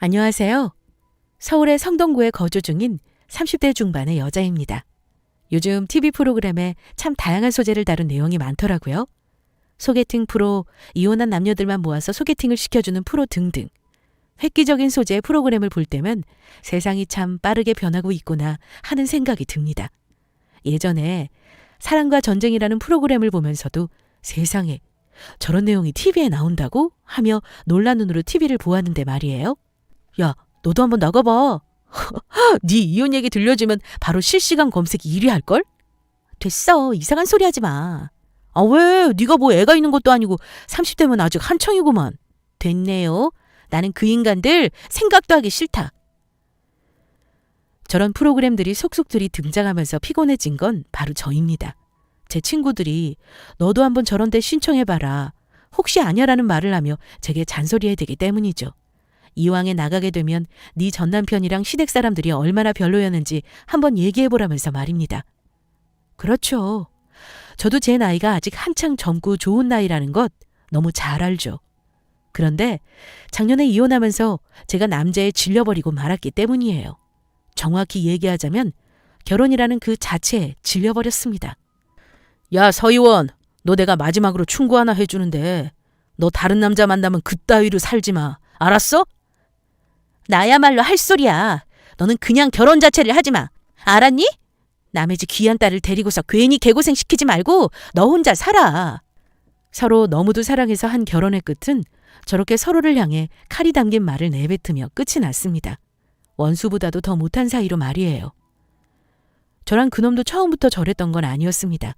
안녕하세요. 서울의 성동구에 거주 중인 30대 중반의 여자입니다. 요즘 TV 프로그램에 참 다양한 소재를 다룬 내용이 많더라고요. 소개팅 프로, 이혼한 남녀들만 모아서 소개팅을 시켜주는 프로 등등. 획기적인 소재의 프로그램을 볼 때면 세상이 참 빠르게 변하고 있구나 하는 생각이 듭니다. 예전에 사랑과 전쟁이라는 프로그램을 보면서도 세상에 저런 내용이 TV에 나온다고 하며 놀란 눈으로 TV를 보았는데 말이에요. 야, 너도 한번 나가봐. 네 이혼 얘기 들려주면 바로 실시간 검색 1위 할걸? 됐어. 이상한 소리 하지 마. 아, 왜? 네가 뭐 애가 있는 것도 아니고 30대면 아직 한창이구만. 됐네요. 나는 그 인간들 생각도 하기 싫다. 저런 프로그램들이 속속들이 등장하면서 피곤해진 건 바로 저입니다. 제 친구들이 너도 한번 저런 데 신청해봐라. 혹시 아냐라는 말을 하며 제게 잔소리해야 되기 때문이죠. 이왕에 나가게 되면 네 전남편이랑 시댁 사람들이 얼마나 별로였는지 한번 얘기해보라면서 말입니다. 그렇죠. 저도 제 나이가 아직 한창 젊고 좋은 나이라는 것 너무 잘 알죠. 그런데 작년에 이혼하면서 제가 남자에 질려버리고 말았기 때문이에요. 정확히 얘기하자면 결혼이라는 그 자체에 질려버렸습니다. 야, 서희원, 너 내가 마지막으로 충고 하나 해주는데 너 다른 남자 만나면 그따위로 살지 마. 알았어? 나야말로 할 소리야. 너는 그냥 결혼 자체를 하지 마. 알았니? 남의 집 귀한 딸을 데리고서 괜히 개고생 시키지 말고 너 혼자 살아. 서로 너무도 사랑해서 한 결혼의 끝은 저렇게 서로를 향해 칼이 담긴 말을 내뱉으며 끝이 났습니다. 원수보다도 더 못한 사이로 말이에요. 저랑 그놈도 처음부터 저랬던 건 아니었습니다.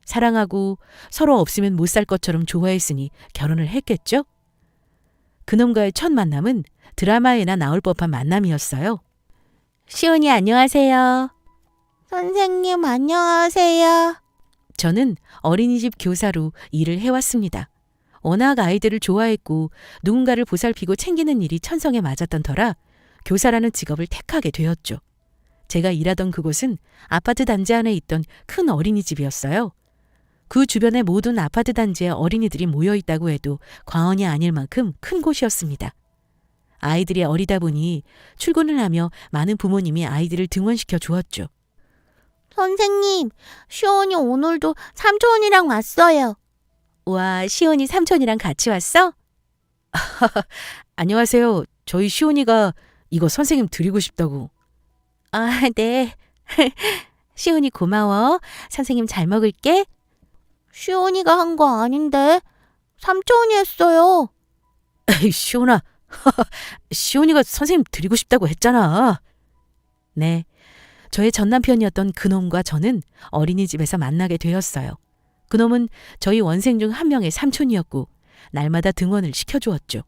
사랑하고 서로 없으면 못 살 것처럼 좋아했으니 결혼을 했겠죠? 그놈과의 첫 만남은 드라마에나 나올 법한 만남이었어요. 시온이 안녕하세요. 선생님 안녕하세요. 저는 어린이집 교사로 일을 해왔습니다. 워낙 아이들을 좋아했고 누군가를 보살피고 챙기는 일이 천성에 맞았던 터라 교사라는 직업을 택하게 되었죠. 제가 일하던 그곳은 아파트 단지 안에 있던 큰 어린이집이었어요. 그 주변의 모든 아파트 단지에 어린이들이 모여 있다고 해도 과언이 아닐 만큼 큰 곳이었습니다. 아이들이 어리다 보니 출근을 하며 많은 부모님이 아이들을 등원시켜 주었죠. 선생님, 시온이 오늘도 삼촌이랑 왔어요. 와, 시온이 삼촌이랑 같이 왔어? 안녕하세요. 저희 시온이가 이거 선생님 드리고 싶다고. 아, 네. 시온이 고마워. 선생님 잘 먹을게. 시온이가 한 거 아닌데 삼촌이 했어요. 에이, 시온아. 시온이가 선생님 드리고 싶다고 했잖아. 네. 저의 전남편이었던 그놈과 저는 어린이집에서 만나게 되었어요. 그놈은 저희 원생 중 한 명의 삼촌이었고 날마다 등원을 시켜주었죠.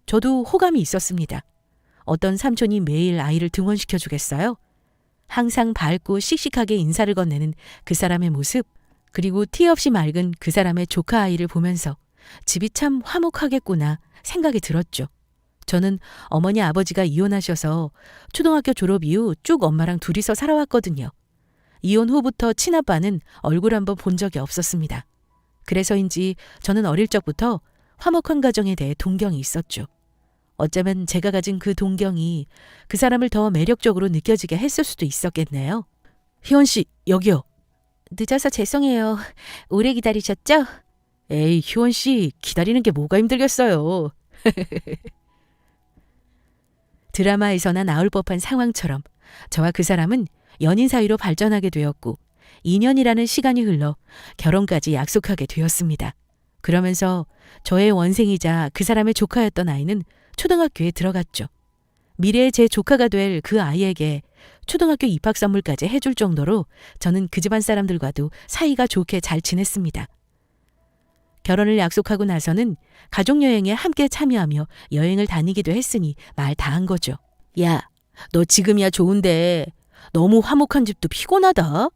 저도 호감이 있었습니다. 어떤 삼촌이 매일 아이를 등원시켜주겠어요? 항상 밝고 씩씩하게 인사를 건네는 그 사람의 모습, 그리고 티 없이 맑은 그 사람의 조카 아이를 보면서 집이 참 화목하겠구나 생각이 들었죠. 저는 어머니 아버지가 이혼하셔서 초등학교 졸업 이후 쭉 엄마랑 둘이서 살아왔거든요. 이혼 후부터 친아빠는 얼굴 한번 본 적이 없었습니다. 그래서인지 저는 어릴 적부터 화목한 가정에 대해 동경이 있었죠. 어쩌면 제가 가진 그 동경이 그 사람을 더 매력적으로 느껴지게 했을 수도 있었겠네요. 희원 씨, 여기요. 늦어서 죄송해요. 오래 기다리셨죠? 에이, 희원 씨, 기다리는 게 뭐가 힘들겠어요. 드라마에서나 나올 법한 상황처럼 저와 그 사람은 연인 사이로 발전하게 되었고 2년이라는 시간이 흘러 결혼까지 약속하게 되었습니다. 그러면서 저의 원생이자 그 사람의 조카였던 아이는 초등학교에 들어갔죠. 미래의 제 조카가 될 그 아이에게 초등학교 입학 선물까지 해줄 정도로 저는 그 집안 사람들과도 사이가 좋게 잘 지냈습니다. 결혼을 약속하고 나서는 가족여행에 함께 참여하며 여행을 다니기도 했으니 말 다 한 거죠. 야, 너 지금이야 좋은데 너무 화목한 집도 피곤하다.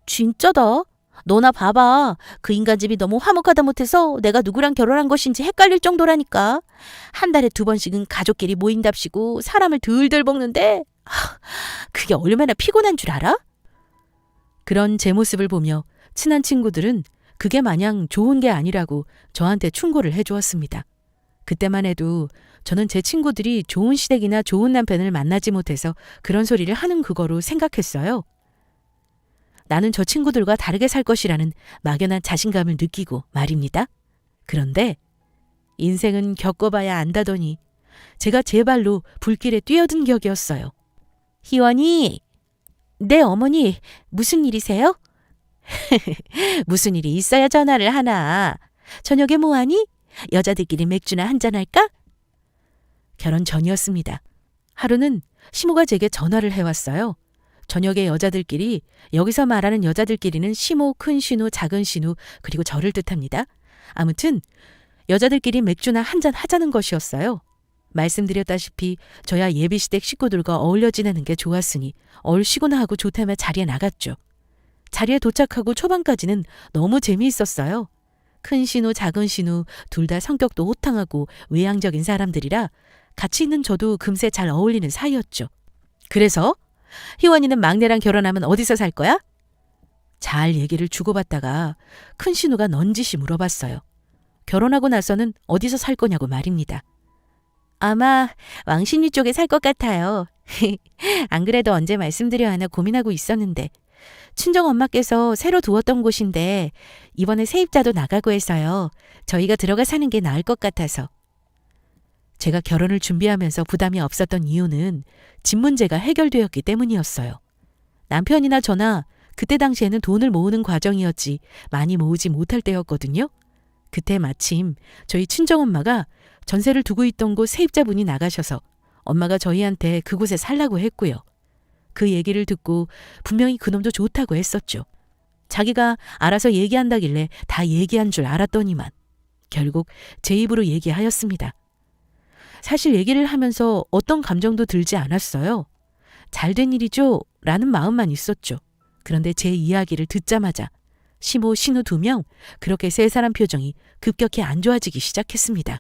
진짜다. 너나 봐봐. 그 인간 집이 너무 화목하다 못해서 내가 누구랑 결혼한 것인지 헷갈릴 정도라니까. 한 달에 2번씩은 가족끼리 모인답시고 사람을 들들 볶는데 그게 얼마나 피곤한 줄 알아? 그런 제 모습을 보며 친한 친구들은 그게 마냥 좋은 게 아니라고 저한테 충고를 해주었습니다. 그때만 해도 저는 제 친구들이 좋은 시댁이나 좋은 남편을 만나지 못해서 그런 소리를 하는 그거로 생각했어요. 나는 저 친구들과 다르게 살 것이라는 막연한 자신감을 느끼고 말입니다. 그런데 인생은 겪어봐야 안다더니 제가 제 발로 불길에 뛰어든 격이었어요. 희원이, 네 어머니, 무슨 일이세요? 무슨 일이 있어야 전화를 하나. 저녁에 뭐하니? 여자들끼리 맥주나 한잔할까? 결혼 전이었습니다. 하루는 시모가 제게 전화를 해왔어요. 저녁에 여자들끼리, 여기서 말하는 여자들끼리는 시모, 큰 신우, 작은 신우, 그리고 저를 뜻합니다. 아무튼 여자들끼리 맥주나 한잔 하자는 것이었어요. 말씀드렸다시피 저야 예비시댁 식구들과 어울려 지내는 게 좋았으니 얼씨구나 하고 좋다며 자리에 나갔죠. 자리에 도착하고 초반까지는 너무 재미있었어요. 큰 신우, 작은 신우 둘 다 성격도 호탕하고 외향적인 사람들이라 같이 있는 저도 금세 잘 어울리는 사이였죠. 그래서 희원이는 막내랑 결혼하면 어디서 살 거야? 잘 얘기를 주고받다가 큰 신우가 넌지시 물어봤어요. 결혼하고 나서는 어디서 살 거냐고 말입니다. 아마 왕십리 쪽에 살 것 같아요. 안 그래도 언제 말씀드려야 하나 고민하고 있었는데 친정엄마께서 새로 두었던 곳인데 이번에 세입자도 나가고 해서요. 저희가 들어가 사는 게 나을 것 같아서. 제가 결혼을 준비하면서 부담이 없었던 이유는 집 문제가 해결되었기 때문이었어요. 남편이나 저나 그때 당시에는 돈을 모으는 과정이었지 많이 모으지 못할 때였거든요. 그때 마침 저희 친정엄마가 전세를 두고 있던 곳 세입자분이 나가셔서 엄마가 저희한테 그곳에 살라고 했고요. 그 얘기를 듣고 분명히 그놈도 좋다고 했었죠. 자기가 알아서 얘기한다길래 다 얘기한 줄 알았더니만 결국 제 입으로 얘기하였습니다. 사실 얘기를 하면서 어떤 감정도 들지 않았어요. 잘된 일이죠? 라는 마음만 있었죠. 그런데 제 이야기를 듣자마자 시모, 신우 2명 그렇게 세 사람 표정이 급격히 안 좋아지기 시작했습니다.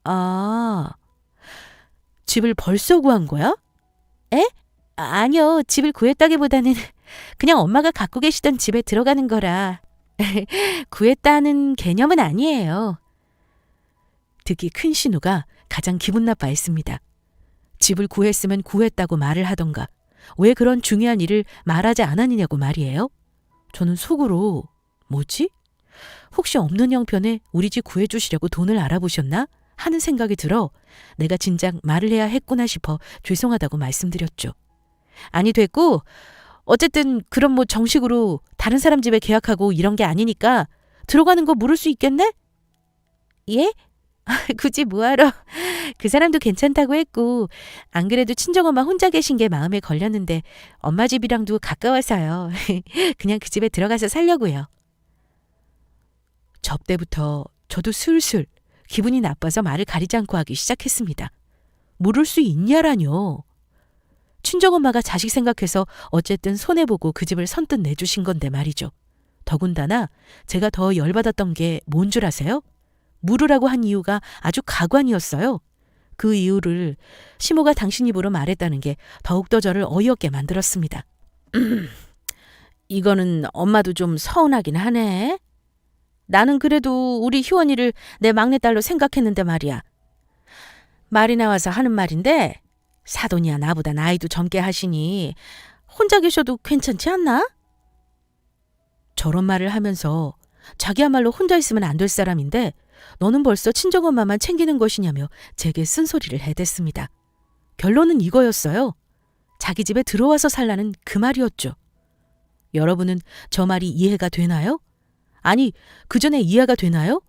아, 집을 벌써 구한 거야? 에? 아니요. 집을 구했다기보다는 그냥 엄마가 갖고 계시던 집에 들어가는 거라. 구했다는 개념은 아니에요. 듣기 큰 신우가 가장 기분 나빠했습니다. 집을 구했으면 구했다고 말을 하던가 왜 그런 중요한 일을 말하지 않았느냐고 말이에요. 저는 속으로 뭐지? 혹시 없는 형편에 우리 집 구해주시려고 돈을 알아보셨나? 하는 생각이 들어 내가 진작 말을 해야 했구나 싶어 죄송하다고 말씀드렸죠. 아니 됐고 어쨌든 그럼 뭐 정식으로 다른 사람 집에 계약하고 이런 게 아니니까 들어가는 거 물을 수 있겠네? 예? 굳이 뭐하러. 그 사람도 괜찮다고 했고 안 그래도 친정엄마 혼자 계신 게 마음에 걸렸는데 엄마 집이랑도 가까워서요. 그냥 그 집에 들어가서 살려고요. 접대부터 저도 슬슬 기분이 나빠서 말을 가리지 않고 하기 시작했습니다. 물을 수 있냐라뇨. 친정엄마가 자식 생각해서 어쨌든 손해보고 그 집을 선뜻 내주신 건데 말이죠. 더군다나 제가 더 열받았던 게 뭔 줄 아세요? 물으라고 한 이유가 아주 가관이었어요. 그 이유를 시모가 당신 입으로 말했다는 게 더욱더 저를 어이없게 만들었습니다. 이거는 엄마도 좀 서운하긴 하네. 나는 그래도 우리 희원이를 내 막내딸로 생각했는데 말이야. 말이 나와서 하는 말인데 사돈이야 나보다 나이도 젊게 하시니 혼자 계셔도 괜찮지 않나? 저런 말을 하면서 자기야말로 혼자 있으면 안 될 사람인데 너는 벌써 친정엄마만 챙기는 것이냐며 제게 쓴소리를 해댔습니다. 결론은 이거였어요. 자기 집에 들어와서 살라는 그 말이었죠. 여러분은 저 말이 이해가 되나요? 아니, 그 전에 이해가 되나요?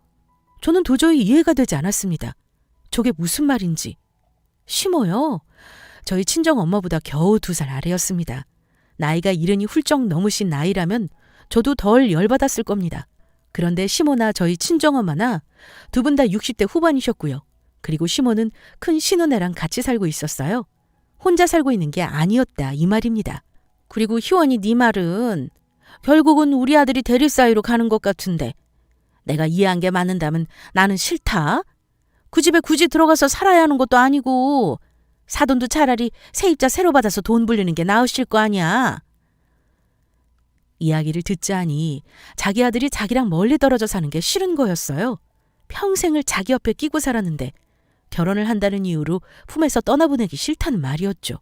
저는 도저히 이해가 되지 않았습니다. 저게 무슨 말인지. 시모요. 저희 친정엄마보다 겨우 2살 아래였습니다. 나이가 70이 훌쩍 넘으신 나이라면 저도 덜 열받았을 겁니다. 그런데 시모나 저희 친정엄마나 두 분 다 60대 후반이셨고요. 그리고 시모는 큰 신혼애랑 같이 살고 있었어요. 혼자 살고 있는 게 아니었다 이 말입니다. 그리고 희원이 네 말은 결국은 우리 아들이 대릴 사이로 가는 것 같은데 내가 이해한 게 맞는다면 나는 싫다. 그 집에 굳이 들어가서 살아야 하는 것도 아니고 사돈도 차라리 세입자 새로 받아서 돈 불리는 게 나으실 거 아니야. 이야기를 듣자니 자기 아들이 자기랑 멀리 떨어져 사는 게 싫은 거였어요. 평생을 자기 옆에 끼고 살았는데 결혼을 한다는 이유로 품에서 떠나보내기 싫다는 말이었죠.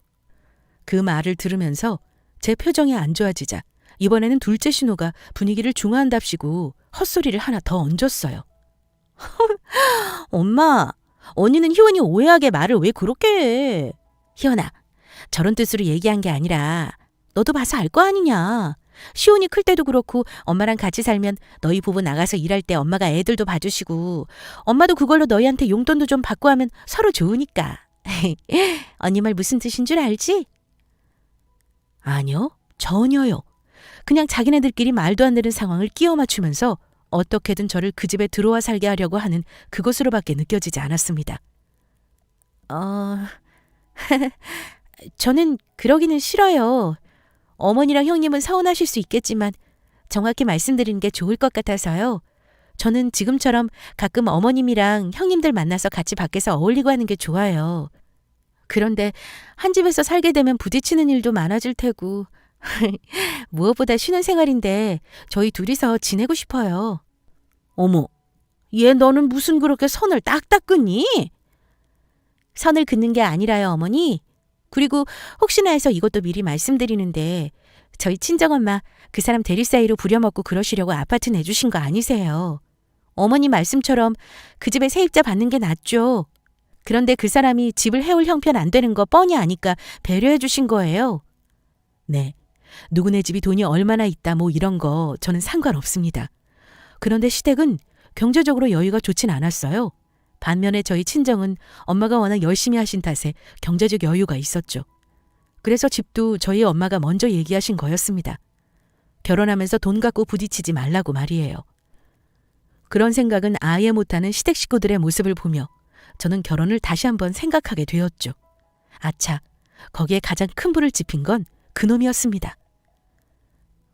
그 말을 들으면서 제 표정이 안 좋아지자 이번에는 둘째 신호가 분위기를 중화한답시고 헛소리를 하나 더 얹었어요. 엄마, 언니는 희원이 오해하게 말을 왜 그렇게 해? 희원아, 저런 뜻으로 얘기한 게 아니라 너도 봐서 알 거 아니냐. 시온이 클 때도 그렇고 엄마랑 같이 살면 너희 부부 나가서 일할 때 엄마가 애들도 봐주시고 엄마도 그걸로 너희한테 용돈도 좀 받고 하면 서로 좋으니까. 언니 말 무슨 뜻인 줄 알지? 아니요, 전혀요. 그냥 자기네들끼리 말도 안 되는 상황을 끼워 맞추면서 어떻게든 저를 그 집에 들어와 살게 하려고 하는 그것으로밖에 느껴지지 않았습니다. 저는 그러기는 싫어요. 어머니랑 형님은 서운하실 수 있겠지만 정확히 말씀드리는 게 좋을 것 같아서요. 저는 지금처럼 가끔 어머님이랑 형님들 만나서 같이 밖에서 어울리고 하는 게 좋아요. 그런데 한 집에서 살게 되면 부딪히는 일도 많아질 테고 무엇보다 쉬는 생활인데 저희 둘이서 지내고 싶어요. 어머, 얘 너는 무슨 그렇게 선을 딱딱 긋니? 선을 긋는 게 아니라요, 어머니. 그리고 혹시나 해서 이것도 미리 말씀드리는데 저희 친정엄마 그 사람 대리 사이로 부려먹고 그러시려고 아파트 내주신 거 아니세요. 어머니 말씀처럼 그 집에 세입자 받는 게 낫죠. 그런데 그 사람이 집을 해올 형편 안 되는 거 뻔히 아니까 배려해 주신 거예요. 네, 누구네 집이 돈이 얼마나 있다 뭐 이런 거 저는 상관없습니다. 그런데 시댁은 경제적으로 여유가 좋진 않았어요. 반면에 저희 친정은 엄마가 워낙 열심히 하신 탓에 경제적 여유가 있었죠. 그래서 집도 저희 엄마가 먼저 얘기하신 거였습니다. 결혼하면서 돈 갖고 부딪히지 말라고 말이에요. 그런 생각은 아예 못하는 시댁 식구들의 모습을 보며 저는 결혼을 다시 한번 생각하게 되었죠. 아차, 거기에 가장 큰 불을 지핀 건 그놈이었습니다.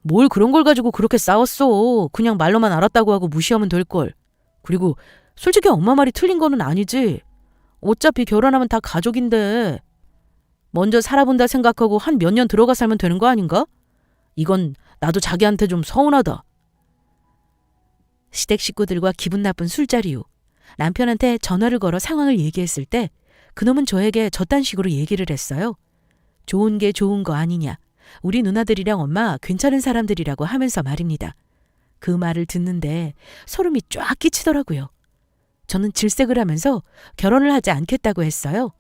뭘 그런 걸 가지고 그렇게 싸웠어. 그냥 말로만 알았다고 하고 무시하면 될걸. 그리고 솔직히 엄마 말이 틀린 거는 아니지. 어차피 결혼하면 다 가족인데. 먼저 살아본다 생각하고 한 몇 년 들어가 살면 되는 거 아닌가? 이건 나도 자기한테 좀 서운하다. 시댁 식구들과 기분 나쁜 술자리 후 남편한테 전화를 걸어 상황을 얘기했을 때 그놈은 저에게 저딴 식으로 얘기를 했어요. 좋은 게 좋은 거 아니냐. 우리 누나들이랑 엄마 괜찮은 사람들이라고 하면서 말입니다. 그 말을 듣는데 소름이 쫙 끼치더라고요. 저는 질색을 하면서 결혼을 하지 않겠다고 했어요.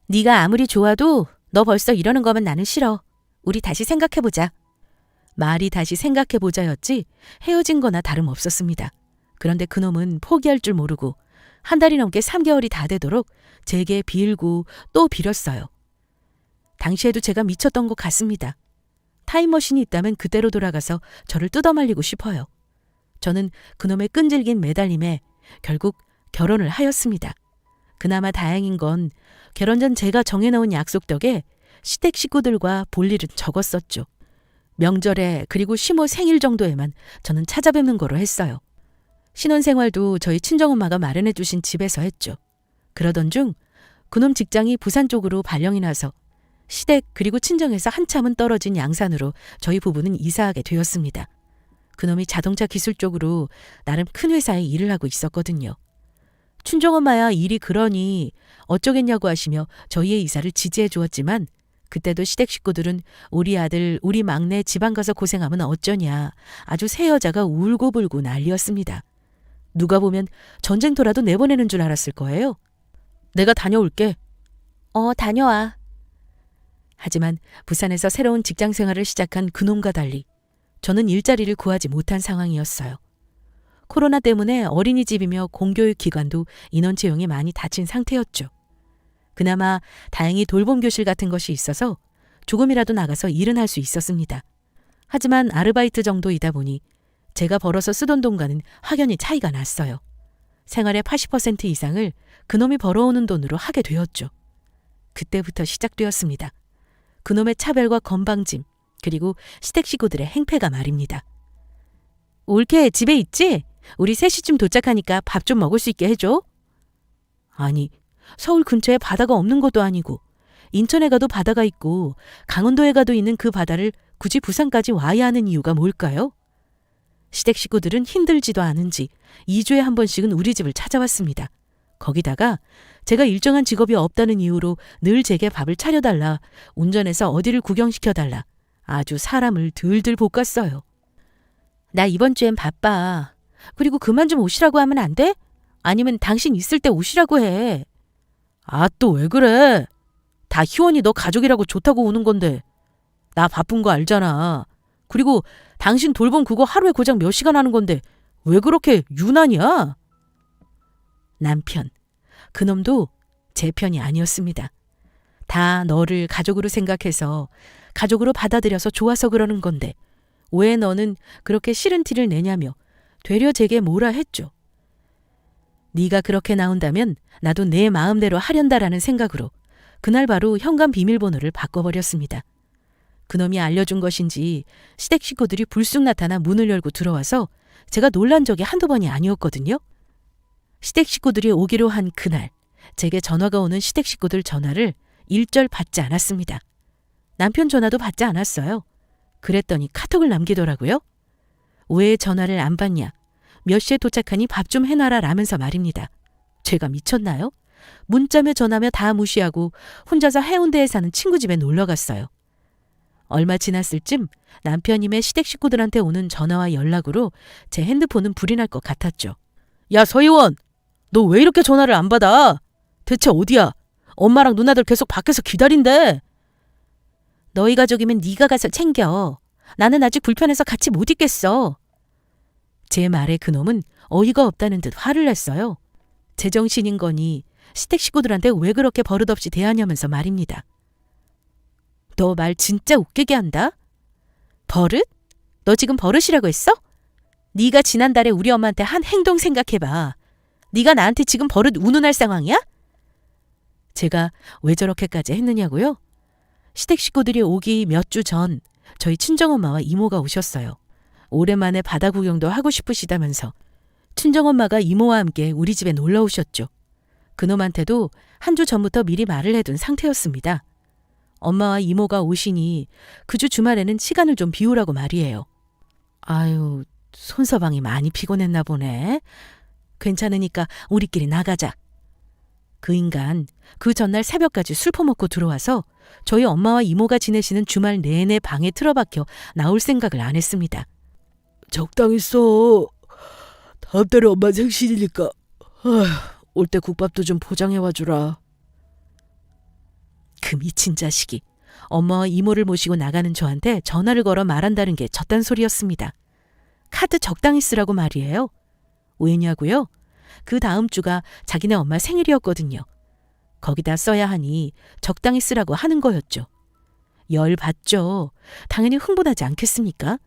네가 아무리 좋아도 너 벌써 이러는 거면 나는 싫어. 우리 다시 생각해보자. 말이 다시 생각해보자였지 헤어진 거나 다름없었습니다. 그런데 그놈은 포기할 줄 모르고 한 달이 넘게 3개월이 다 되도록 제게 빌고 또 빌었어요. 당시에도 제가 미쳤던 것 같습니다. 타임머신이 있다면 그때로 돌아가서 저를 뜯어말리고 싶어요. 저는 그놈의 끈질긴 매달림에 결국 결혼을 하였습니다. 그나마 다행인 건 결혼 전 제가 정해놓은 약속 덕에 시댁 식구들과 볼 일은 적었었죠. 명절에 그리고 시모 생일 정도에만 저는 찾아뵙는 거로 했어요. 신혼생활도 저희 친정엄마가 마련해 주신 집에서 했죠. 그러던 중 그놈 직장이 부산 쪽으로 발령이 나서 시댁 그리고 친정에서 한참은 떨어진 양산으로 저희 부부는 이사하게 되었습니다. 그놈이 자동차 기술 쪽으로 나름 큰 회사에 일을 하고 있었거든요. 친정엄마야 일이 그러니 어쩌겠냐고 하시며 저희의 이사를 지지해 주었지만 그때도 시댁 식구들은 우리 아들, 우리 막내 지방 가서 고생하면 어쩌냐. 아주 새 여자가 울고불고 난리였습니다. 누가 보면 전쟁터라도 내보내는 줄 알았을 거예요. 내가 다녀올게. 다녀와. 하지만 부산에서 새로운 직장 생활을 시작한 그놈과 달리 저는 일자리를 구하지 못한 상황이었어요. 코로나 때문에 어린이집이며 공교육 기관도 인원 채용이 많이 닫힌 상태였죠. 그나마 다행히 돌봄 교실 같은 것이 있어서 조금이라도 나가서 일은 할 수 있었습니다. 하지만 아르바이트 정도이다 보니 제가 벌어서 쓰던 돈과는 확연히 차이가 났어요. 생활의 80% 이상을 그놈이 벌어오는 돈으로 하게 되었죠. 그때부터 시작되었습니다. 그놈의 차별과 건방짐, 그리고 시댁 식구들의 행패가 말입니다. 올케 집에 있지? 우리 3시쯤 도착하니까 밥 좀 먹을 수 있게 해줘. 아니, 서울 근처에 바다가 없는 것도 아니고 인천에 가도 바다가 있고 강원도에 가도 있는 그 바다를 굳이 부산까지 와야 하는 이유가 뭘까요? 시댁 식구들은 힘들지도 않은지 2주에 한 번씩은 우리 집을 찾아왔습니다. 거기다가 제가 일정한 직업이 없다는 이유로 늘 제게 밥을 차려달라, 운전해서 어디를 구경시켜달라, 아주 사람을 들들 볶았어요. 나 이번 주엔 바빠. 그리고 그만 좀 오시라고 하면 안 돼? 아니면 당신 있을 때 오시라고 해. 아, 또 왜 그래? 다 희원이 너 가족이라고 좋다고 오는 건데. 나 바쁜 거 알잖아. 그리고 당신 돌봄 그거 하루에 고작 몇 시간 하는 건데 왜 그렇게 유난이야? 남편, 그놈도 제 편이 아니었습니다. 다 너를 가족으로 생각해서 가족으로 받아들여서 좋아서 그러는 건데 왜 너는 그렇게 싫은 티를 내냐며 되려 제게 뭐라 했죠. 네가 그렇게 나온다면 나도 내 마음대로 하련다라는 생각으로 그날 바로 현관 비밀번호를 바꿔버렸습니다. 그놈이 알려준 것인지 시댁 식구들이 불쑥 나타나 문을 열고 들어와서 제가 놀란 적이 한두 번이 아니었거든요. 시댁 식구들이 오기로 한 그날 제게 전화가 오는 시댁 식구들 전화를 일절 받지 않았습니다. 남편 전화도 받지 않았어요. 그랬더니 카톡을 남기더라고요. 왜 전화를 안 받냐? 몇 시에 도착하니 밥 좀 해놔라 라면서 말입니다. 제가 미쳤나요? 문자며 전화며 다 무시하고 혼자서 해운대에 사는 친구 집에 놀러 갔어요. 얼마 지났을 쯤 남편님의 시댁 식구들한테 오는 전화와 연락으로 제 핸드폰은 불이 날 것 같았죠. 야, 서희원! 너 왜 이렇게 전화를 안 받아? 대체 어디야? 엄마랑 누나들 계속 밖에서 기다린대. 너희 가족이면 네가 가서 챙겨. 나는 아직 불편해서 같이 못 있겠어. 제 말에 그놈은 어이가 없다는 듯 화를 냈어요. 제정신인 거니 시댁 식구들한테 왜 그렇게 버릇없이 대하냐면서 말입니다. 너 말 진짜 웃기게 한다? 버릇? 너 지금 버릇이라고 했어? 네가 지난달에 우리 엄마한테 한 행동 생각해봐. 네가 나한테 지금 버릇 운운할 상황이야? 제가 왜 저렇게까지 했느냐고요? 시댁 식구들이 오기 몇 주 전 저희 친정엄마와 이모가 오셨어요. 오랜만에 바다 구경도 하고 싶으시다면서 친정엄마가 이모와 함께 우리 집에 놀러 오셨죠. 그놈한테도 한 주 전부터 미리 말을 해둔 상태였습니다. 엄마와 이모가 오시니 그 주 주말에는 시간을 좀 비우라고 말이에요. 아유, 손서방이 많이 피곤했나 보네. 괜찮으니까 우리끼리 나가자. 그 인간 그 전날 새벽까지 술 퍼먹고 들어와서 저희 엄마와 이모가 지내시는 주말 내내 방에 틀어박혀 나올 생각을 안 했습니다. 적당히 써. 다음 달에 엄마 생신이니까 올 때 국밥도 좀 포장해와 주라. 그 미친 자식이 엄마와 이모를 모시고 나가는 저한테 전화를 걸어 말한다는 게 저딴 소리였습니다. 카드 적당히 쓰라고 말이에요. 왜냐고요? 그 다음 주가 자기네 엄마 생일이었거든요. 거기다 써야 하니 적당히 쓰라고 하는 거였죠. 열 받죠. 당연히 흥분하지 않겠습니까?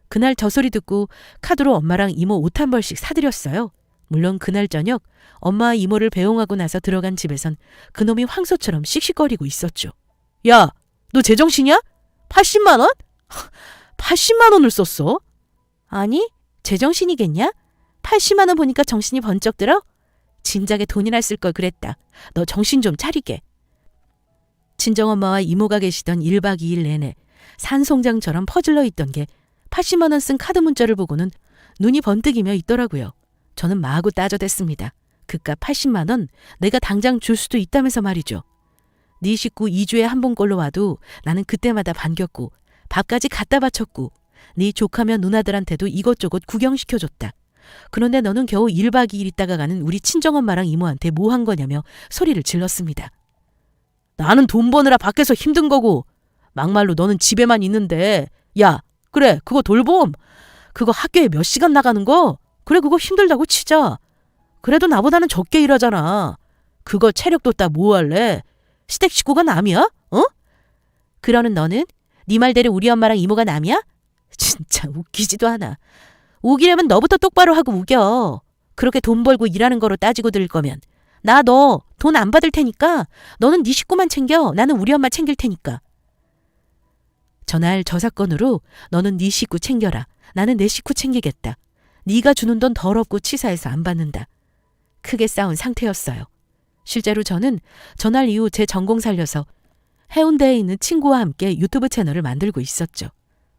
그날 저 소리 듣고 카드로 엄마랑 이모 옷 한 벌씩 사드렸어요. 물론 그날 저녁 엄마와 이모를 배웅하고 나서 들어간 집에선 그놈이 황소처럼 씩씩거리고 있었죠. 야, 너 제정신이야? 80만 원? 80만 원을 썼어? 아니, 제정신이겠냐? 80만 원 보니까 정신이 번쩍 들어? 진작에 돈이나 쓸 걸 그랬다. 너 정신 좀 차리게. 친정엄마와 이모가 계시던 1박 2일 내내 산송장처럼 퍼질러 있던 게 80만 원 쓴 카드 문자를 보고는 눈이 번뜩이며 있더라고요. 저는 마구 따져댔습니다. 그깟 80만 원 내가 당장 줄 수도 있다면서 말이죠. 네 식구 2주에 한 번꼴로 와도 나는 그때마다 반겼고 밥까지 갖다 바쳤고 네 조카며 누나들한테도 이것저것 구경시켜줬다. 그런데 너는 겨우 1박 2일 있다가 가는 우리 친정엄마랑 이모한테 뭐 한 거냐며 소리를 질렀습니다. 나는 돈 버느라 밖에서 힘든 거고 막말로 너는 집에만 있는데 야, 그래 그거 돌봄. 그거 학교에 몇 시간 나가는 거? 그래 그거 힘들다고 치자. 그래도 나보다는 적게 일하잖아. 그거 체력 뒀다 뭐 할래? 시댁 식구가 남이야? 어? 그러는 너는? 네 말대로 우리 엄마랑 이모가 남이야? 진짜 웃기지도 않아. 우기려면 너부터 똑바로 하고 우겨. 그렇게 돈 벌고 일하는 거로 따지고 들 거면 나 너 돈 안 받을 테니까 너는 네 식구만 챙겨. 나는 우리 엄마 챙길 테니까. 전날 저 사건으로 너는 네 식구 챙겨라. 나는 내 식구 챙기겠다. 네가 주는 돈 더럽고 치사해서 안 받는다. 크게 싸운 상태였어요. 실제로 저는 전날 이후 제 전공 살려서 해운대에 있는 친구와 함께 유튜브 채널을 만들고 있었죠.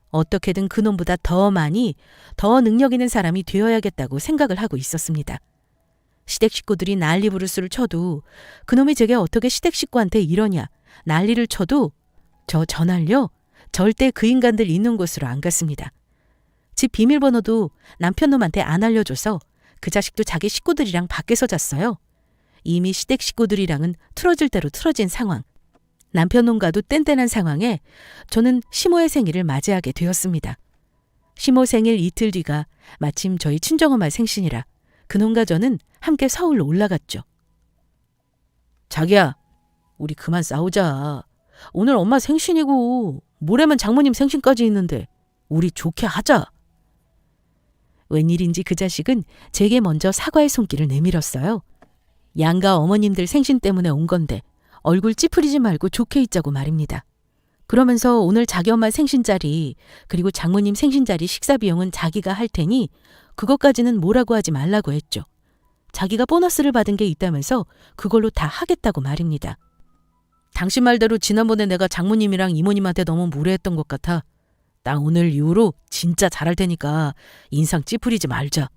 어떻게든 그놈보다 더 많이, 더 능력 있는 사람이 되어야겠다고 생각을 하고 있었습니다. 시댁 식구들이 난리 부르스를 쳐도 그놈이 제게 어떻게 시댁 식구한테 이러냐 난리를 쳐도 저 전화를요 절대 그 인간들 있는 곳으로 안 갔습니다. 집 비밀번호도 남편 놈한테 안 알려줘서 그 자식도 자기 식구들이랑 밖에서 잤어요. 이미 시댁 식구들이랑은 틀어질 대로 틀어진 상황. 남편 놈과도 뗀뗀한 상황에 저는 시모의 생일을 맞이하게 되었습니다. 시모 생일 이틀 뒤가 마침 저희 친정엄마 생신이라 그놈과 저는 함께 서울로 올라갔죠. 자기야, 우리 그만 싸우자. 오늘 엄마 생신이고 모레면 장모님 생신까지 있는데 우리 좋게 하자. 웬일인지 그 자식은 제게 먼저 사과의 손길을 내밀었어요. 양가 어머님들 생신 때문에 온 건데 얼굴 찌푸리지 말고 좋게 있자고 말입니다. 그러면서 오늘 자기 엄마 생신자리 그리고 장모님 생신자리 식사 비용은 자기가 할 테니 그것까지는 뭐라고 하지 말라고 했죠. 자기가 보너스를 받은 게 있다면서 그걸로 다 하겠다고 말입니다. 당신 말대로 지난번에 내가 장모님이랑 이모님한테 너무 무례했던 것 같아. 나 오늘 이후로 진짜 잘할 테니까 인상 찌푸리지 말자.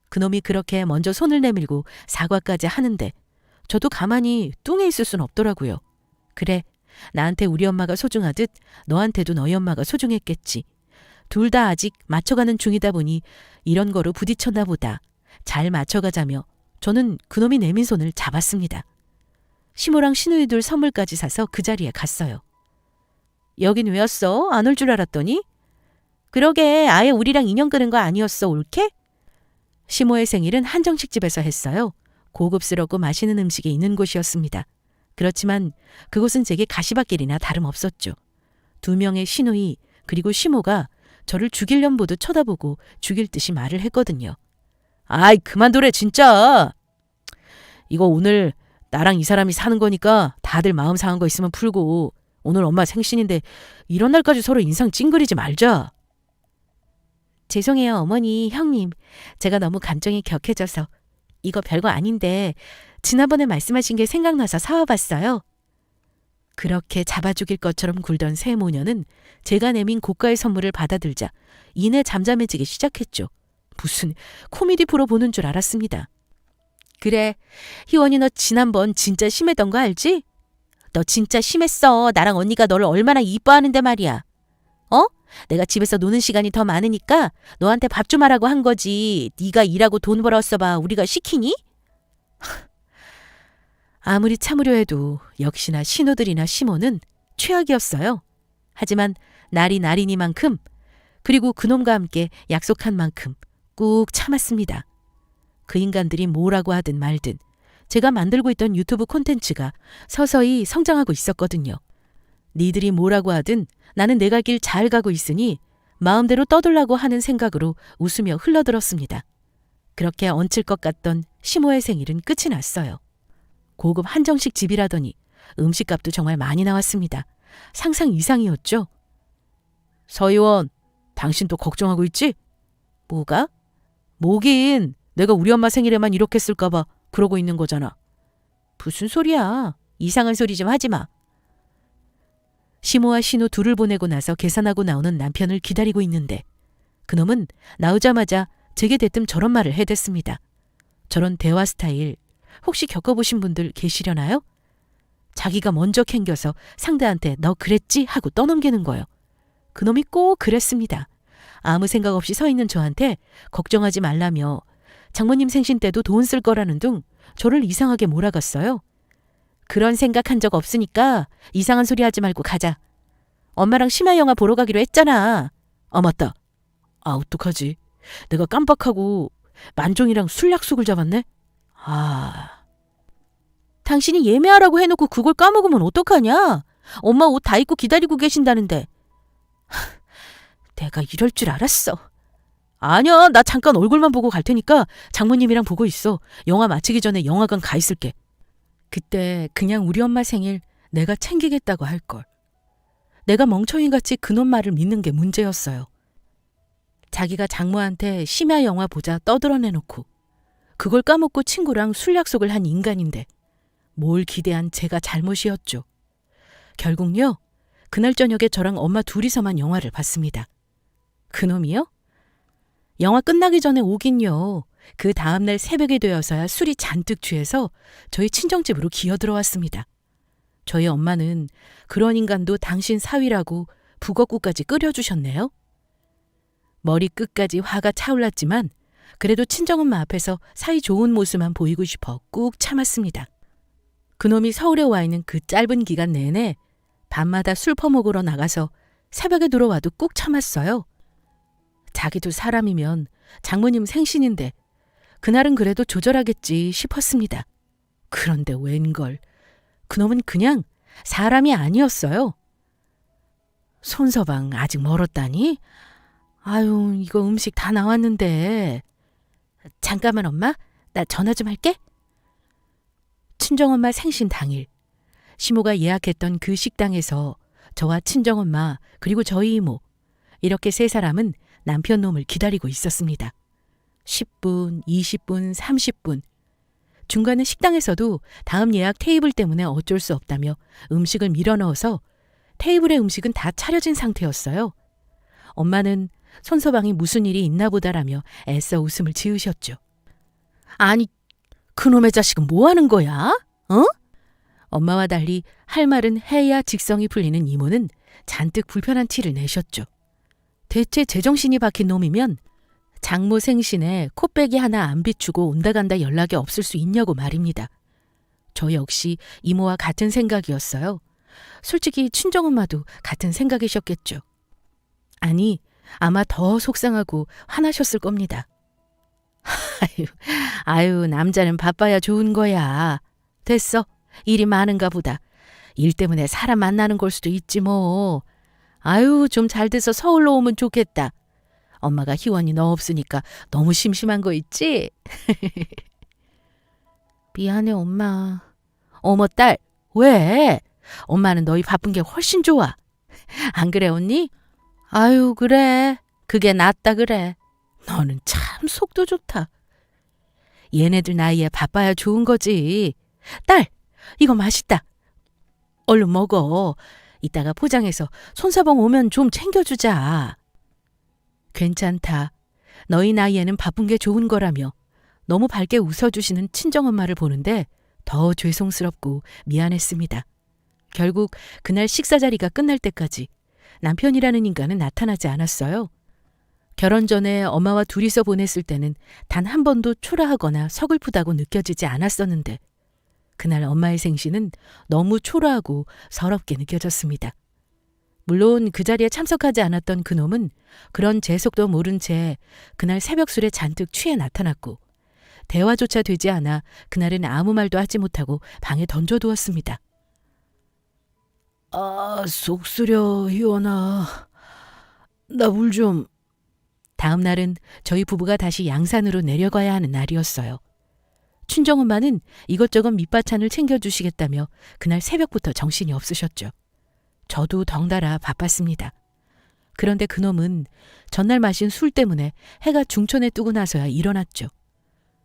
그놈이 그렇게 먼저 손을 내밀고 사과까지 하는데 저도 가만히 뚱해 있을 순 없더라고요. 그래, 나한테 우리 엄마가 소중하듯 너한테도 너희 엄마가 소중했겠지. 둘 다 아직 맞춰가는 중이다 보니 이런 거로 부딪혔나 보다. 잘 맞춰가자며 저는 그놈이 내민 손을 잡았습니다. 시모랑 시누이들 선물까지 사서 그 자리에 갔어요. 여긴 왜 왔어? 안 올 줄 알았더니? 그러게 아예 우리랑 인연 끄는 거 아니었어 올케? 시모의 생일은 한정식 집에서 했어요. 고급스럽고 맛있는 음식이 있는 곳이었습니다. 그렇지만 그곳은 제게 가시밭길이나 다름없었죠. 2명의 시누이 그리고 시모가 저를 죽이려면 보듯 쳐다보고 죽일 듯이 말을 했거든요. 아이 그만둬래 진짜. 이거 오늘 나랑 이 사람이 사는 거니까 다들 마음 상한 거 있으면 풀고 오늘 엄마 생신인데 이런 날까지 서로 인상 찡그리지 말자. 죄송해요 어머니 형님. 제가 너무 감정이 격해져서 이거 별거 아닌데 지난번에 말씀하신 게 생각나서 사와봤어요. 그렇게 잡아 죽일 것처럼 굴던 새 모녀는 제가 내민 고가의 선물을 받아들자 이내 잠잠해지기 시작했죠. 무슨 코미디 프로 보는 줄 알았습니다. 그래, 희원이 너 지난번 진짜 심했던 거 알지? 너 진짜 심했어. 나랑 언니가 너를 얼마나 이뻐하는데 말이야. 어? 내가 집에서 노는 시간이 더 많으니까 너한테 밥 좀 하라고 한 거지. 네가 일하고 돈 벌었어 봐. 우리가 시키니? 아무리 참으려 해도 역시나 신우들이나 시모는 최악이었어요. 하지만 날이 날이니만큼 그리고 그놈과 함께 약속한 만큼 꾹 참았습니다. 그 인간들이 뭐라고 하든 말든 제가 만들고 있던 유튜브 콘텐츠가 서서히 성장하고 있었거든요. 니들이 뭐라고 하든 나는 내가 길 잘 가고 있으니 마음대로 떠들라고 하는 생각으로 웃으며 흘러들었습니다. 그렇게 얹힐 것 같던 시모의 생일은 끝이 났어요. 고급 한정식 집이라더니 음식값도 정말 많이 나왔습니다. 상상 이상이었죠. 서희원, 당신 또 걱정하고 있지? 뭐가? 뭐긴 내가 우리 엄마 생일에만 이렇게 쓸까 봐 그러고 있는 거잖아. 무슨 소리야. 이상한 소리 좀 하지 마. 시모와 신우 둘을 보내고 나서 계산하고 나오는 남편을 기다리고 있는데 그놈은 나오자마자 제게 대뜸 저런 말을 해댔습니다. 저런 대화 스타일 혹시 겪어보신 분들 계시려나요? 자기가 먼저 캥겨서 상대한테 너 그랬지? 하고 떠넘기는 거요. 그놈이 꼭 그랬습니다. 아무 생각 없이 서 있는 저한테 걱정하지 말라며 장모님 생신 때도 돈 쓸 거라는 둥 저를 이상하게 몰아갔어요. 그런 생각한 적 없으니까 이상한 소리 하지 말고 가자. 엄마랑 심야 영화 보러 가기로 했잖아. 아 맞다. 아 어떡하지. 내가 깜빡하고 만종이랑 술 약속을 잡았네. 아... 당신이 예매하라고 해놓고 그걸 까먹으면 어떡하냐. 엄마 옷 다 입고 기다리고 계신다는데. 내가 이럴 줄 알았어. 아니야, 나 잠깐 얼굴만 보고 갈 테니까 장모님이랑 보고 있어. 영화 마치기 전에 영화관 가 있을게. 그때 그냥 우리 엄마 생일 내가 챙기겠다고 할걸. 내가 멍청이같이 그놈 말을 믿는 게 문제였어요. 자기가 장모한테 심야 영화 보자 떠들어내놓고 그걸 까먹고 친구랑 술 약속을 한 인간인데 뭘 기대한 제가 잘못이었죠. 결국요, 그날 저녁에 저랑 엄마 둘이서만 영화를 봤습니다. 그놈이요? 영화 끝나기 전에 오긴요. 그 다음날 새벽이 되어서야 술이 잔뜩 취해서 저희 친정집으로 기어들어왔습니다. 저희 엄마는 그런 인간도 당신 사위라고 북엇국까지 끓여주셨네요. 머리 끝까지 화가 차올랐지만 그래도 친정엄마 앞에서 사이 좋은 모습만 보이고 싶어 꾹 참았습니다. 그놈이 서울에 와 있는 그 짧은 기간 내내 밤마다 술 퍼먹으러 나가서 새벽에 들어와도 꾹 참았어요. 자기도 사람이면 장모님 생신인데 그날은 그래도 조절하겠지 싶었습니다. 그런데 웬걸 그놈은 그냥 사람이 아니었어요. 손서방 아직 멀었다니? 아유, 이거 음식 다 나왔는데. 잠깐만 엄마, 나 전화 좀 할게. 친정엄마 생신 당일 시모가 예약했던 그 식당에서 저와 친정엄마 그리고 저희 이모 이렇게 세 사람은 남편 놈을 기다리고 있었습니다. 10분, 20분, 30분. 중간에 식당에서도 다음 예약 테이블 때문에 어쩔 수 없다며 음식을 밀어넣어서 테이블에 음식은 다 차려진 상태였어요. 엄마는 손서방이 무슨 일이 있나 보다라며 애써 웃음을 지으셨죠. 아니, 그놈의 자식은 뭐 하는 거야? 어? 엄마와 달리 할 말은 해야 직성이 풀리는 이모는 잔뜩 불편한 티를 내셨죠. 대체 제정신이 박힌 놈이면 장모 생신에 코빼기 하나 안 비추고 온다간다 연락이 없을 수 있냐고 말입니다. 저 역시 이모와 같은 생각이었어요. 솔직히 친정엄마도 같은 생각이셨겠죠. 아니, 아마 더 속상하고 화나셨을 겁니다. 아유, 남자는 바빠야 좋은 거야. 됐어. 일이 많은가 보다. 일 때문에 사람 만나는 걸 수도 있지 뭐. 아유, 좀 잘 돼서 서울로 오면 좋겠다. 엄마가 희원이 너 없으니까 너무 심심한 거 있지? 미안해, 엄마. 어머, 딸, 왜? 엄마는 너희 바쁜 게 훨씬 좋아. 안 그래, 언니? 아유, 그래. 그게 낫다 그래. 너는 참 속도 좋다. 얘네들 나이에 바빠야 좋은 거지. 딸, 이거 맛있다. 얼른 먹어. 이따가 포장해서 손사봉 오면 좀 챙겨주자. 괜찮다. 너희 나이에는 바쁜 게 좋은 거라며 너무 밝게 웃어주시는 친정엄마를 보는데 더 죄송스럽고 미안했습니다. 결국 그날 식사 자리가 끝날 때까지 남편이라는 인간은 나타나지 않았어요. 결혼 전에 엄마와 둘이서 보냈을 때는 단 한 번도 초라하거나 서글프다고 느껴지지 않았었는데 그날 엄마의 생신은 너무 초라하고 서럽게 느껴졌습니다. 물론 그 자리에 참석하지 않았던 그놈은 그런 재속도 모른 채 그날 새벽 술에 잔뜩 취해 나타났고 대화조차 되지 않아 그날은 아무 말도 하지 못하고 방에 던져두었습니다. 아, 속 쓰려, 희원아. 나 물 좀. 다음 날은 저희 부부가 다시 양산으로 내려가야 하는 날이었어요. 친정엄마는 이것저것 밑반찬을 챙겨주시겠다며 그날 새벽부터 정신이 없으셨죠. 저도 덩달아 바빴습니다. 그런데 그놈은 전날 마신 술 때문에 해가 중천에 뜨고 나서야 일어났죠.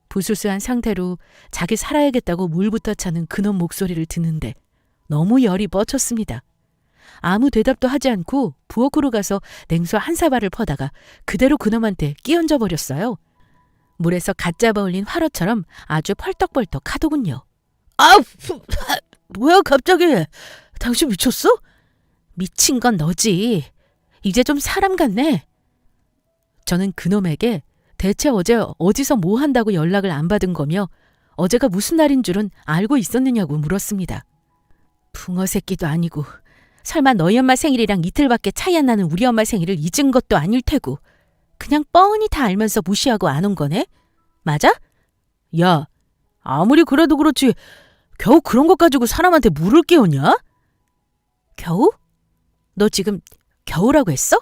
부스스한 상태로 자기 살아야겠다고 물부터 차는 그놈 목소리를 듣는데 너무 열이 뻗쳤습니다. 아무 대답도 하지 않고 부엌으로 가서 냉수 한 사발을 퍼다가 그대로 그놈한테 끼얹어 버렸어요. 물에서 갓 잡아 올린 화로처럼 아주 펄떡펄떡 하더군요. 아, 뭐야 갑자기. 당신 미쳤어? 미친 건 너지. 이제 좀 사람 같네. 저는 그놈에게 대체 어제 어디서 뭐 한다고 연락을 안 받은 거며 어제가 무슨 날인 줄은 알고 있었느냐고 물었습니다. 붕어 새끼도 아니고 설마 너희 엄마 생일이랑 이틀밖에 차이 안 나는 우리 엄마 생일을 잊은 것도 아닐 테고 그냥 뻔히 다 알면서 무시하고 안 온 거네? 맞아? 야, 아무리 그래도 그렇지 겨우 그런 것 가지고 사람한테 물을 끼우냐? 겨우? 너 지금 겨우라고 했어?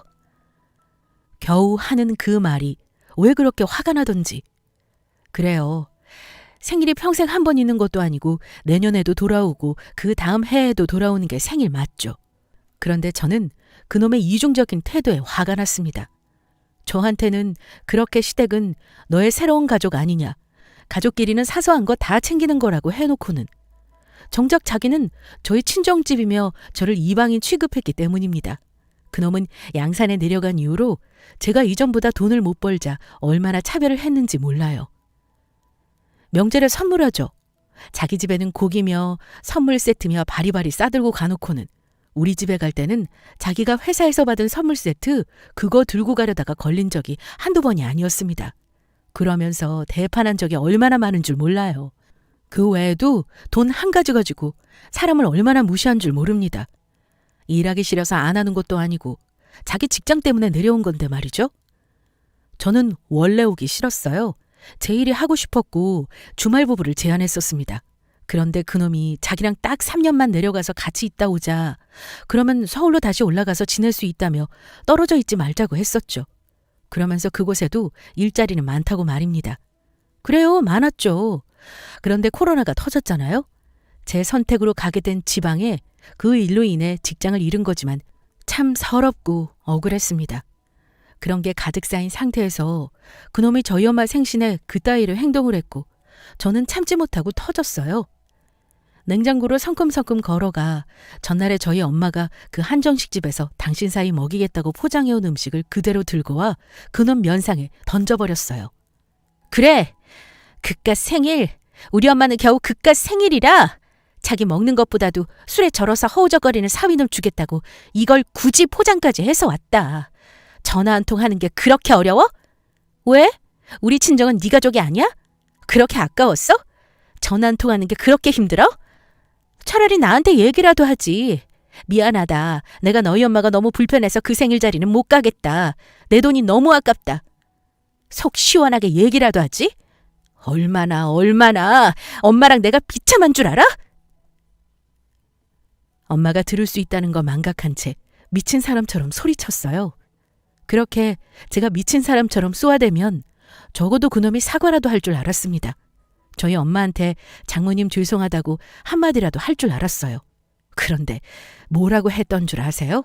겨우 하는 그 말이 왜 그렇게 화가 나던지. 그래요. 생일이 평생 한 번 있는 것도 아니고 내년에도 돌아오고 그 다음 해에도 돌아오는 게 생일 맞죠. 그런데 저는 그놈의 이중적인 태도에 화가 났습니다. 저한테는 그렇게 시댁은 너의 새로운 가족 아니냐. 가족끼리는 사소한 거 다 챙기는 거라고 해놓고는 정작 자기는 저희 친정집이며 저를 이방인 취급했기 때문입니다. 그놈은 양산에 내려간 이후로 제가 이전보다 돈을 못 벌자 얼마나 차별을 했는지 몰라요. 명절에 선물하죠. 자기 집에는 고기며 선물 세트며 바리바리 싸들고 가놓고는 우리 집에 갈 때는 자기가 회사에서 받은 선물 세트 그거 들고 가려다가 걸린 적이 한두 번이 아니었습니다. 그러면서 대판한 적이 얼마나 많은 줄 몰라요. 그 외에도 돈 한 가지 가지고 사람을 얼마나 무시한 줄 모릅니다. 일하기 싫어서 안 하는 것도 아니고 자기 직장 때문에 내려온 건데 말이죠. 저는 원래 오기 싫었어요. 제 일이 하고 싶었고 주말 부부를 제안했었습니다. 그런데 그놈이 자기랑 딱 3년만 내려가서 같이 있다 오자. 그러면 서울로 다시 올라가서 지낼 수 있다며 떨어져 있지 말자고 했었죠. 그러면서 그곳에도 일자리는 많다고 말입니다. 그래요, 많았죠. 그런데 코로나가 터졌잖아요. 제 선택으로 가게 된 지방에 그 일로 인해 직장을 잃은 거지만 참 서럽고 억울했습니다. 그런 게 가득 쌓인 상태에서 그놈이 저희 엄마 생신에 그따위로 행동을 했고 저는 참지 못하고 터졌어요. 냉장고로 성큼성큼 걸어가 전날에 저희 엄마가 그 한정식집에서 당신 사이 먹이겠다고 포장해온 음식을 그대로 들고 와 그놈 면상에 던져버렸어요. 그래, 그깟 생일, 우리 엄마는 겨우 그깟 생일이라 자기 먹는 것보다도 술에 절어서 허우적거리는 사위놈 주겠다고 이걸 굳이 포장까지 해서 왔다. 전화 한 통 하는 게 그렇게 어려워? 왜? 우리 친정은 네 가족이 아니야? 그렇게 아까웠어? 전화 한 통 하는 게 그렇게 힘들어? 차라리 나한테 얘기라도 하지. 미안하다. 내가 너희 엄마가 너무 불편해서 그 생일 자리는 못 가겠다. 내 돈이 너무 아깝다. 속 시원하게 얘기라도 하지? 얼마나 엄마랑 내가 비참한 줄 알아? 엄마가 들을 수 있다는 거 망각한 채 미친 사람처럼 소리쳤어요. 그렇게 제가 미친 사람처럼 쏘아대면 적어도 그놈이 사과라도 할 줄 알았습니다. 저희 엄마한테 장모님 죄송하다고 한마디라도 할 줄 알았어요. 그런데 뭐라고 했던 줄 아세요?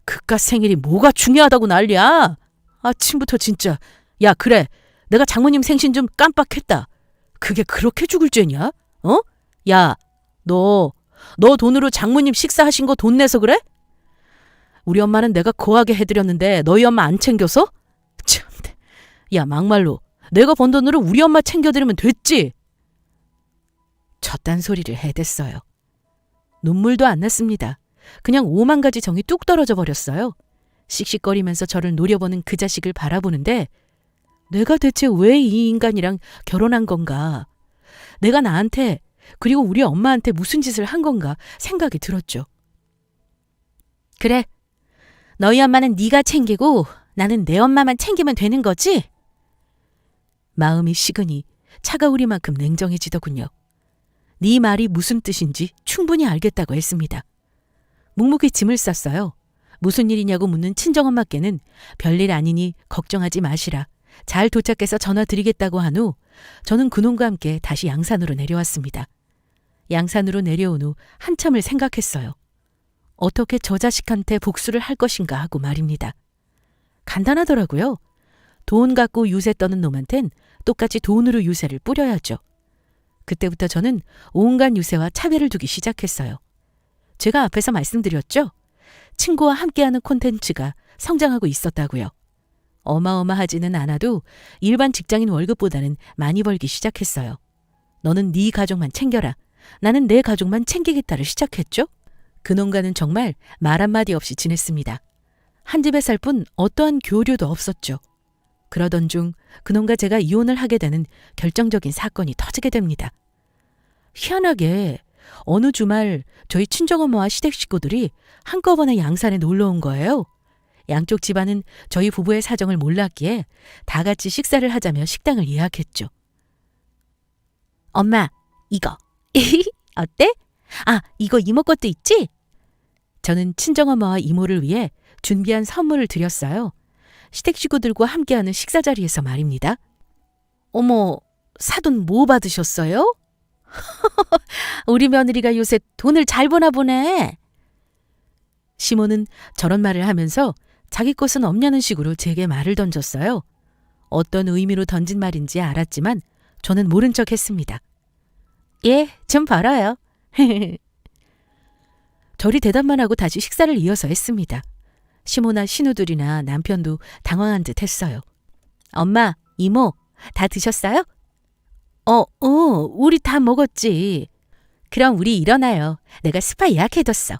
그깟 생일이 뭐가 중요하다고 난리야? 아침부터 진짜. 야, 그래. 내가 장모님 생신 좀 깜빡했다. 그게 그렇게 죽을 죄냐? 어? 야, 너 돈으로 장모님 식사하신 거 돈 내서 그래? 우리 엄마는 내가 거하게 해드렸는데 너희 엄마 안 챙겨서? 참, 야, 막말로 내가 번 돈으로 우리 엄마 챙겨드리면 됐지. 저딴 소리를 해댔어요. 눈물도 안 났습니다. 그냥 오만 가지 정이 뚝 떨어져 버렸어요. 씩씩거리면서 저를 노려보는 그 자식을 바라보는데 내가 대체 왜 이 인간이랑 결혼한 건가? 내가 나한테 그리고 우리 엄마한테 무슨 짓을 한 건가 생각이 들었죠. 그래, 너희 엄마는 네가 챙기고 나는 내 엄마만 챙기면 되는 거지? 마음이 식으니 차가우리만큼 냉정해지더군요. 네 말이 무슨 뜻인지 충분히 알겠다고 했습니다. 묵묵히 짐을 쌌어요. 무슨 일이냐고 묻는 친정엄마께는 별일 아니니 걱정하지 마시라. 잘 도착해서 전화 드리겠다고 한 후 저는 그놈과 함께 다시 양산으로 내려왔습니다. 양산으로 내려온 후 한참을 생각했어요. 어떻게 저 자식한테 복수를 할 것인가 하고 말입니다. 간단하더라고요. 돈 갖고 유세 떠는 놈한텐 똑같이 돈으로 유세를 뿌려야죠. 그때부터 저는 온갖 유세와 차별을 두기 시작했어요. 제가 앞에서 말씀드렸죠? 친구와 함께하는 콘텐츠가 성장하고 있었다고요. 어마어마하지는 않아도 일반 직장인 월급보다는 많이 벌기 시작했어요. 너는 네 가족만 챙겨라. 나는 내 가족만 챙기겠다를 시작했죠. 그놈과는 정말 말 한마디 없이 지냈습니다. 한 집에 살 뿐 어떠한 교류도 없었죠. 그러던 중 그놈과 제가 이혼을 하게 되는 결정적인 사건이 터지게 됩니다. 희한하게 어느 주말 저희 친정엄마와 시댁 식구들이 한꺼번에 양산에 놀러 온 거예요. 양쪽 집안은 저희 부부의 사정을 몰랐기에 다 같이 식사를 하자며 식당을 예약했죠. 엄마, 이거. 어때? 아, 이거 이모 것도 있지? 저는 친정엄마와 이모를 위해 준비한 선물을 드렸어요. 시댁 식구들과 함께하는 식사 자리에서 말입니다. 어머, 사돈 뭐 받으셨어요? 우리 며느리가 요새 돈을 잘 버나 보네. 시모는 저런 말을 하면서 자기 것은 없냐는 식으로 제게 말을 던졌어요. 어떤 의미로 던진 말인지 알았지만 저는 모른 척 했습니다. 예, 좀 벌어요. 저리 대답만 하고 다시 식사를 이어서 했습니다. 시모나 신우들이나 남편도 당황한 듯 했어요. 엄마, 이모, 다 드셨어요? 우리 다 먹었지. 그럼 우리 일어나요. 내가 스파 예약해뒀어.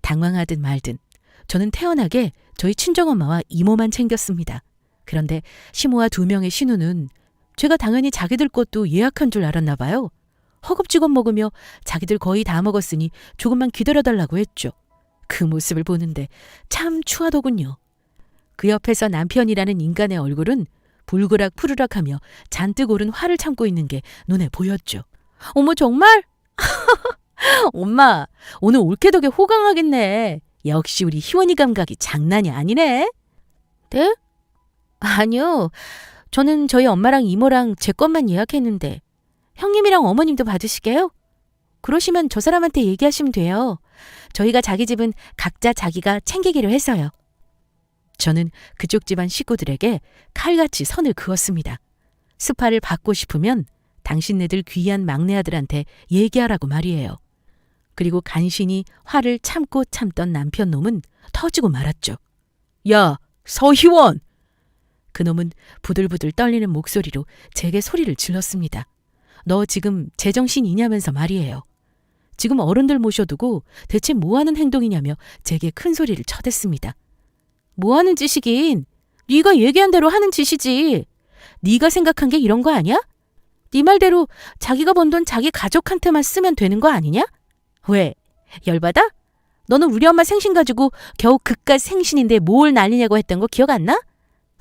당황하든 말든 저는 태연하게 저희 친정엄마와 이모만 챙겼습니다. 그런데 시모와 2명의 신우는 제가 당연히 자기들 것도 예약한 줄 알았나 봐요. 허겁지겁 먹으며 자기들 거의 다 먹었으니 조금만 기다려달라고 했죠. 그 모습을 보는데 참 추하더군요. 그 옆에서 남편이라는 인간의 얼굴은 불그락 푸르락하며 잔뜩 오른 화를 참고 있는 게 눈에 보였죠. 어머 정말? 엄마 오늘 올케덕에 호강하겠네. 역시 우리 희원이 감각이 장난이 아니네. 네? 아니요. 저는 저희 엄마랑 이모랑 제 것만 예약했는데 형님이랑 어머님도 받으시게요? 그러시면 저 사람한테 얘기하시면 돼요. 저희가 자기 집은 각자 자기가 챙기기로 해서요. 저는 그쪽 집안 식구들에게 칼같이 선을 그었습니다. 스파를 받고 싶으면 당신네들 귀한 막내 아들한테 얘기하라고 말이에요. 그리고 간신히 화를 참고 참던 남편 놈은 터지고 말았죠. 야, 서희원! 그놈은 부들부들 떨리는 목소리로 제게 소리를 질렀습니다. 너 지금 제정신이냐면서 말이에요. 지금 어른들 모셔두고 대체 뭐하는 행동이냐며 제게 큰 소리를 쳐댔습니다. 뭐하는 짓이긴? 네가 얘기한 대로 하는 짓이지. 네가 생각한 게 이런 거 아니야? 네 말대로 자기가 번 돈 자기 가족한테만 쓰면 되는 거 아니냐? 왜? 열받아? 너는 우리 엄마 생신 가지고 겨우 그깟 생신인데 뭘 난리냐고 했던 거 기억 안 나?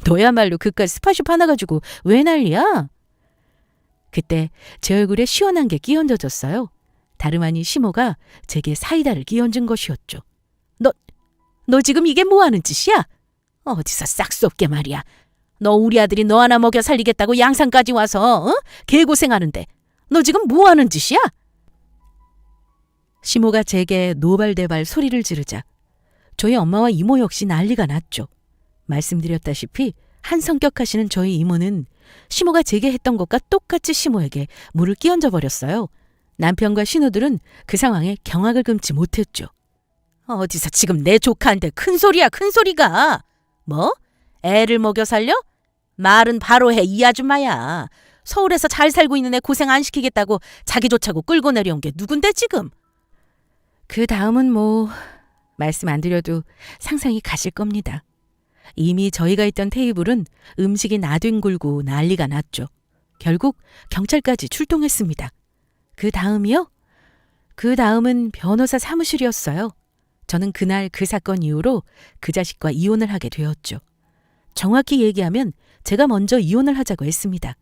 너야말로 그깟 스파숍 하나 가지고 왜 난리야? 그때 제 얼굴에 시원한 게 끼얹어졌어요. 다름 아닌 시모가 제게 사이다를 끼얹은 것이었죠. 너 지금 이게 뭐하는 짓이야? 어디서 싹수 없게 말이야. 너 우리 아들이 너 하나 먹여 살리겠다고 양산까지 와서 개고생하는데 너 지금 뭐하는 짓이야? 시모가 제게 노발대발 소리를 지르자 저희 엄마와 이모 역시 난리가 났죠. 말씀드렸다시피 한성격하시는 저희 이모는 시모가 제게 했던 것과 똑같이 시모에게 물을 끼얹어 버렸어요. 남편과 신우들은 그 상황에 경악을 금치 못했죠. 어디서 지금 내 조카한테 큰 소리야, 큰 소리가. 뭐? 애를 먹여 살려? 말은 바로 해, 이 아줌마야. 서울에서 잘 살고 있는 애 고생 안 시키겠다고 자기 좋자고 끌고 내려온 게 누군데 지금? 그 다음은 뭐 말씀 안 드려도 상상이 가실 겁니다. 이미 저희가 있던 테이블은 음식이 나뒹굴고 난리가 났죠. 결국 경찰까지 출동했습니다. 그 다음이요? 그 다음은 변호사 사무실이었어요. 저는 그날 그 사건 이후로 그 자식과 이혼을 하게 되었죠. 정확히 얘기하면 제가 먼저 이혼을 하자고 했습니다.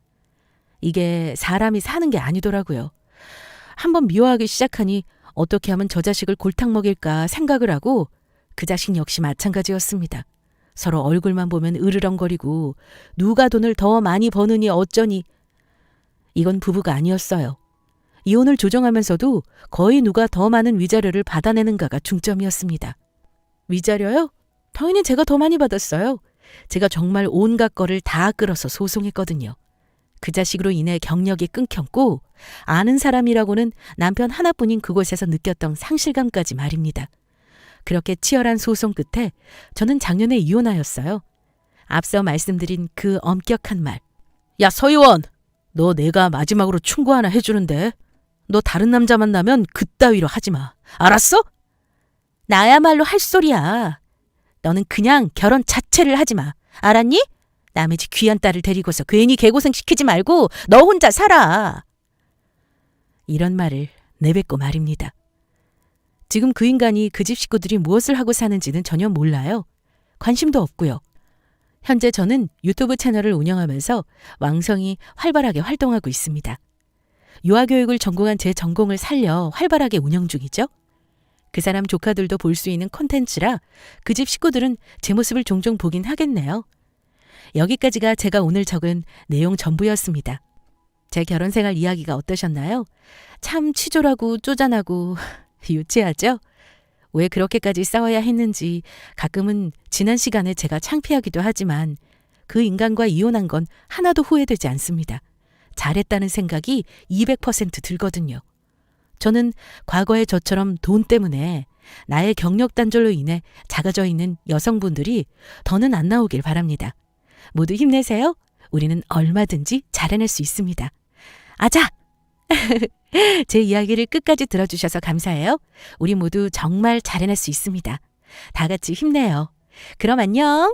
이게 사람이 사는 게 아니더라고요. 한번 미워하기 시작하니 어떻게 하면 저 자식을 골탕 먹일까 생각을 하고 그 자식 역시 마찬가지였습니다. 서로 얼굴만 보면 으르렁거리고 누가 돈을 더 많이 버느니 어쩌니. 이건 부부가 아니었어요. 이혼을 조정하면서도 거의 누가 더 많은 위자료를 받아내는가가 중점이었습니다. 위자료요? 당연히 제가 더 많이 받았어요. 제가 정말 온갖 거를 다 끌어서 소송했거든요. 그 자식으로 인해 경력이 끊겼고 아는 사람이라고는 남편 하나뿐인 그곳에서 느꼈던 상실감까지 말입니다. 그렇게 치열한 소송 끝에 저는 작년에 이혼하였어요. 앞서 말씀드린 그 엄격한 말. 야 서희원! 너 내가 마지막으로 충고 하나 해주는데 너 다른 남자 만나면 그따위로 하지 마. 알았어? 나야말로 할 소리야. 너는 그냥 결혼 자체를 하지 마. 알았니? 남의 집 귀한 딸을 데리고서 괜히 개고생 시키지 말고 너 혼자 살아. 이런 말을 내뱉고 말입니다. 지금 그 인간이 그 집 식구들이 무엇을 하고 사는지는 전혀 몰라요. 관심도 없고요. 현재 저는 유튜브 채널을 운영하면서 왕성히 활발하게 활동하고 있습니다. 유아교육을 전공한 제 전공을 살려 활발하게 운영 중이죠. 그 사람 조카들도 볼 수 있는 콘텐츠라 그 집 식구들은 제 모습을 종종 보긴 하겠네요. 여기까지가 제가 오늘 적은 내용 전부였습니다. 제 결혼생활 이야기가 어떠셨나요? 참 치졸하고 쪼잔하고 유치하죠? 왜 그렇게까지 싸워야 했는지 가끔은 지난 시간에 제가 창피하기도 하지만 그 인간과 이혼한 건 하나도 후회되지 않습니다. 잘했다는 생각이 200% 들거든요. 저는 과거에 저처럼 돈 때문에 나의 경력 단절로 인해 작아져 있는 여성분들이 더는 안 나오길 바랍니다. 모두 힘내세요. 우리는 얼마든지 잘해낼 수 있습니다. 아자! 제 이야기를 끝까지 들어주셔서 감사해요. 우리 모두 정말 잘 해낼 수 있습니다. 다 같이 힘내요. 그럼 안녕!